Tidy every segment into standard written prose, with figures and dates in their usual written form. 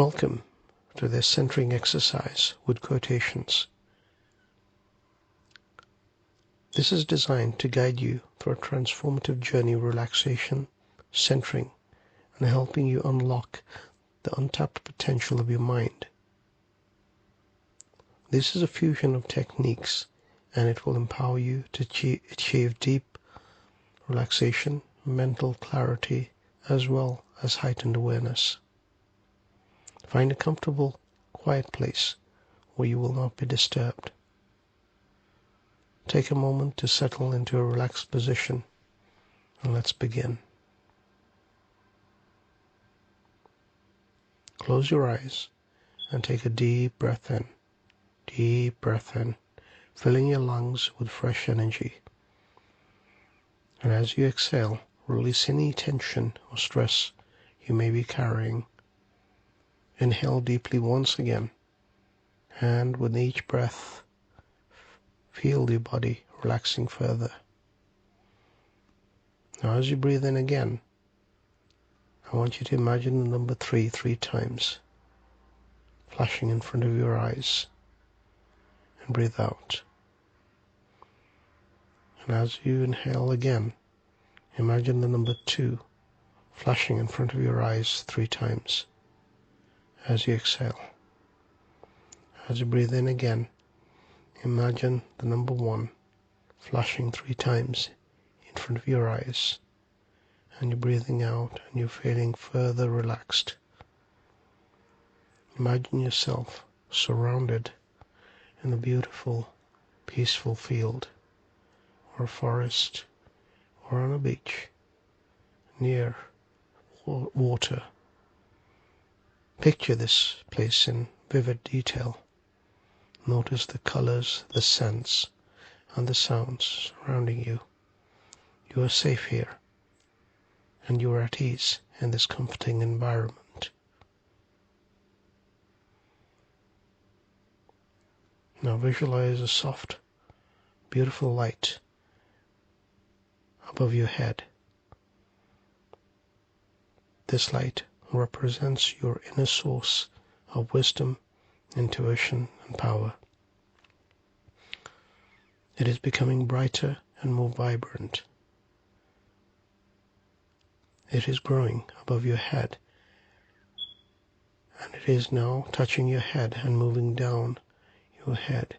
Welcome to this centering exercise with quotations. This is designed to guide you through a transformative journey of relaxation, centering, and helping you unlock the untapped potential of your mind. This is a fusion of techniques, and it will empower you to achieve deep relaxation, mental clarity, as well as heightened awareness. Find a comfortable, quiet place where you will not be disturbed. Take a moment to settle into a relaxed position, and let's begin. Close your eyes and take a deep breath in. Deep breath in, filling your lungs with fresh energy. And as you exhale, release any tension or stress you may be carrying. Inhale deeply once again, and with each breath, feel your body relaxing further. Now as you breathe in again, I want you to imagine the number 3 times, flashing in front of your eyes, and breathe out. And as you inhale again, imagine the number 2 flashing in front of your eyes 3 times as you exhale. As you breathe in again, imagine the number 1 flashing 3 times in front of your eyes, and you're breathing out and you're feeling further relaxed. Imagine yourself surrounded in a beautiful, peaceful field, or a forest, or on a beach, near water. Picture this place in vivid detail. Notice the colors, the scents, and the sounds surrounding you. You are safe here, and you are at ease in this comforting environment. Now visualize a soft, beautiful light above your head. This light represents your inner source of wisdom, intuition, and power. It is becoming brighter and more vibrant. It is growing above your head, and it is now touching your head and moving down your head.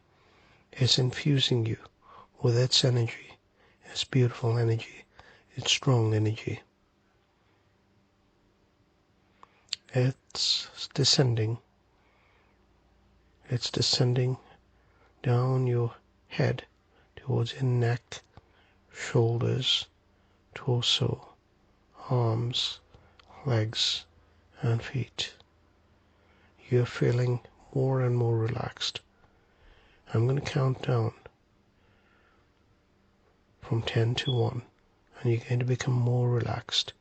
It's infusing you with its energy, its beautiful energy, its strong energy. It's descending down your head towards your neck, shoulders, torso, arms, legs, and feet. You're feeling more and more relaxed. I'm going to count down from 10 to 1, and you're going to become more relaxed.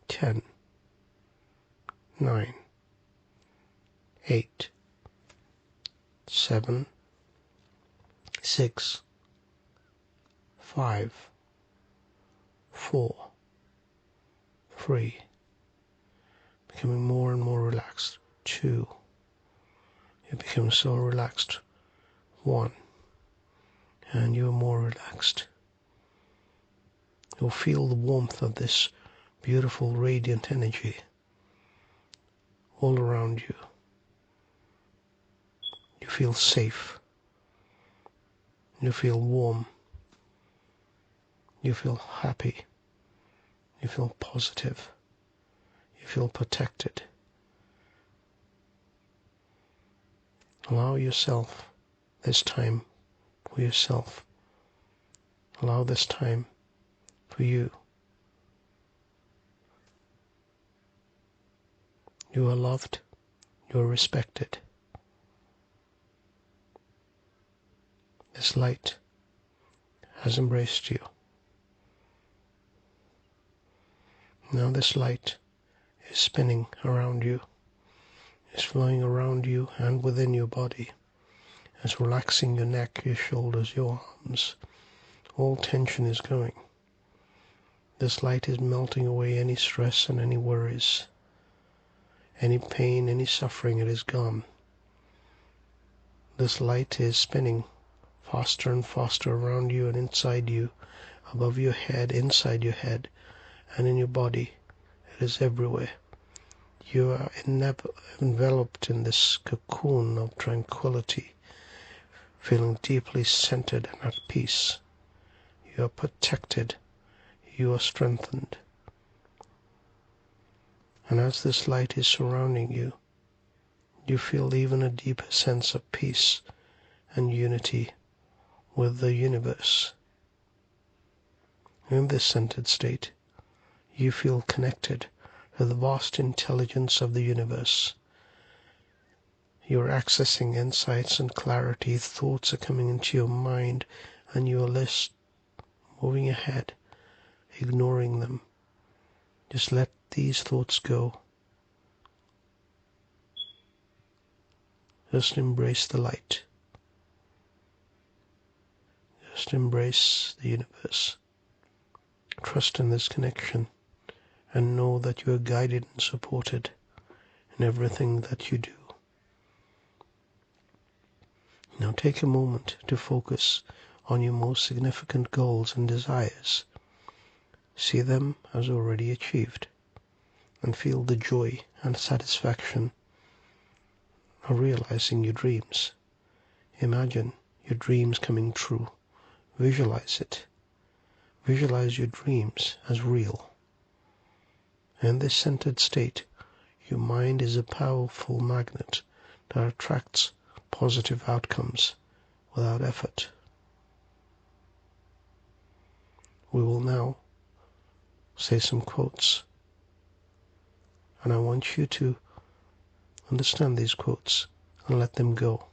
10, 9, 8, 7, 6, 5, 4, 3, becoming more and more relaxed. 2, you become so relaxed. 1, and you're more relaxed. You'll feel the warmth of this beautiful radiant energy all around you. You feel safe. You feel warm. You feel happy. You feel positive. You feel protected. Allow yourself this time for yourself. Allow this time for you. You are loved. You are respected. This light has embraced you. Now this light is spinning around you, is flowing around you and within your body. It's relaxing your neck, your shoulders, your arms. All tension is going. This light is melting away any stress and any worries. Any pain, any suffering, it is gone. This light is spinning faster and faster around you and inside you, above your head, inside your head, and in your body. It is everywhere. You are enveloped in this cocoon of tranquility, feeling deeply centered and at peace. You are protected. You are strengthened. And as this light is surrounding you, you feel even a deeper sense of peace and unity with the universe. In this centered state, you feel connected to the vast intelligence of the universe. You're accessing insights and clarity. Thoughts are coming into your mind, and you are just moving ahead, ignoring them. Just let these thoughts go. Just embrace the light. Just embrace the universe. Trust in this connection and know that you are guided and supported in everything that you do. Now take a moment to focus on your most significant goals and desires. See them as already achieved and feel the joy and satisfaction of realizing your dreams. Imagine your dreams coming true. Visualize it. Visualize your dreams as real. In this centered state, your mind is a powerful magnet that attracts positive outcomes without effort. We will now say some quotes, and I want you to understand these quotes and let them go.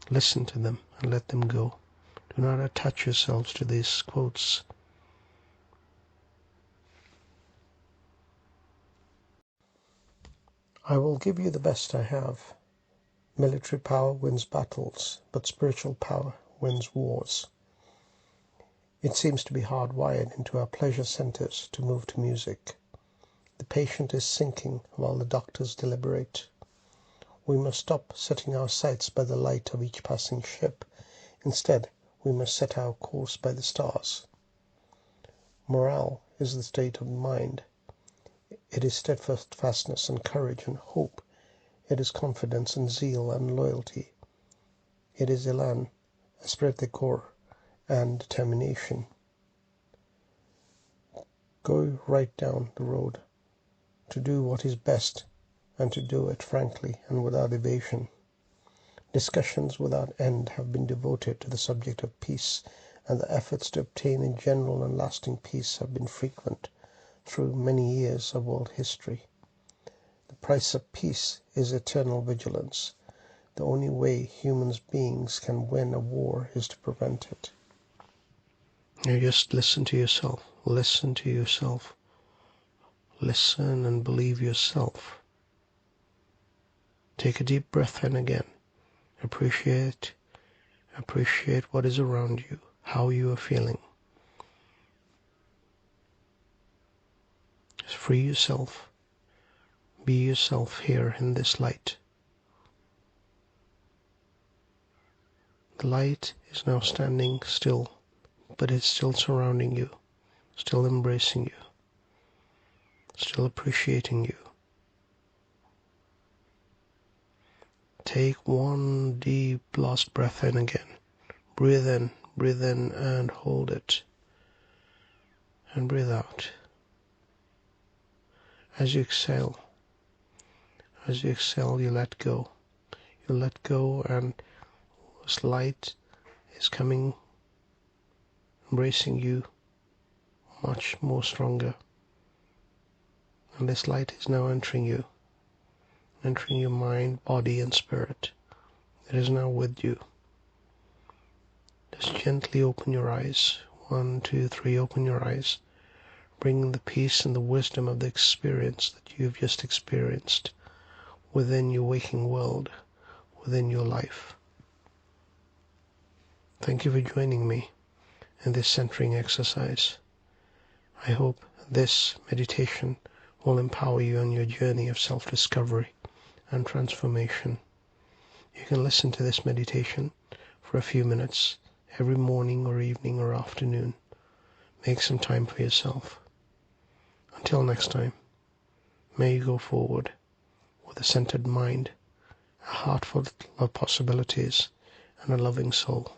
Listen to them and let them go. Do not attach yourselves to these quotes. I will give you the best I have. Military power wins battles, but spiritual power wins wars. It seems to be hardwired into our pleasure centers to move to music. The patient is sinking while the doctors deliberate. We must stop setting our sights by the light of each passing ship. Instead, we must set our course by the stars. Morale is the state of mind. It is steadfastness and courage and hope. It is confidence and zeal and loyalty. It is élan, esprit de corps, and determination. Go right down the road to do what is best and to do it frankly and without evasion. Discussions without end have been devoted to the subject of peace, and the efforts to obtain a general and lasting peace have been frequent through many years of world history. The price of peace is eternal vigilance. The only way human beings can win a war is to prevent it. Now just listen to yourself. Listen to yourself. Listen and believe yourself. Take a deep breath in again. Appreciate what is around you, how you are feeling. Just free yourself. Be yourself here in this light. The light is now standing still, but it's still surrounding you, still embracing you, still appreciating you. Take one deep last breath in again. Breathe in and hold it. And breathe out. As you exhale, you let go. You let go, and this light is coming, embracing you much more stronger. And this light is now entering you, entering your mind, body, and spirit. It is now with you. Just gently open your eyes. 1, 2, 3, open your eyes. Bring the peace and the wisdom of the experience that you've just experienced within your waking world, within your life. Thank you for joining me in this centering exercise. I hope this meditation will empower you on your journey of self-discovery and transformation. You can listen to this meditation for a few minutes every morning or evening or afternoon. Make some time for yourself. Until next time, may you go forward with a centered mind, a heart full of possibilities, and a loving soul.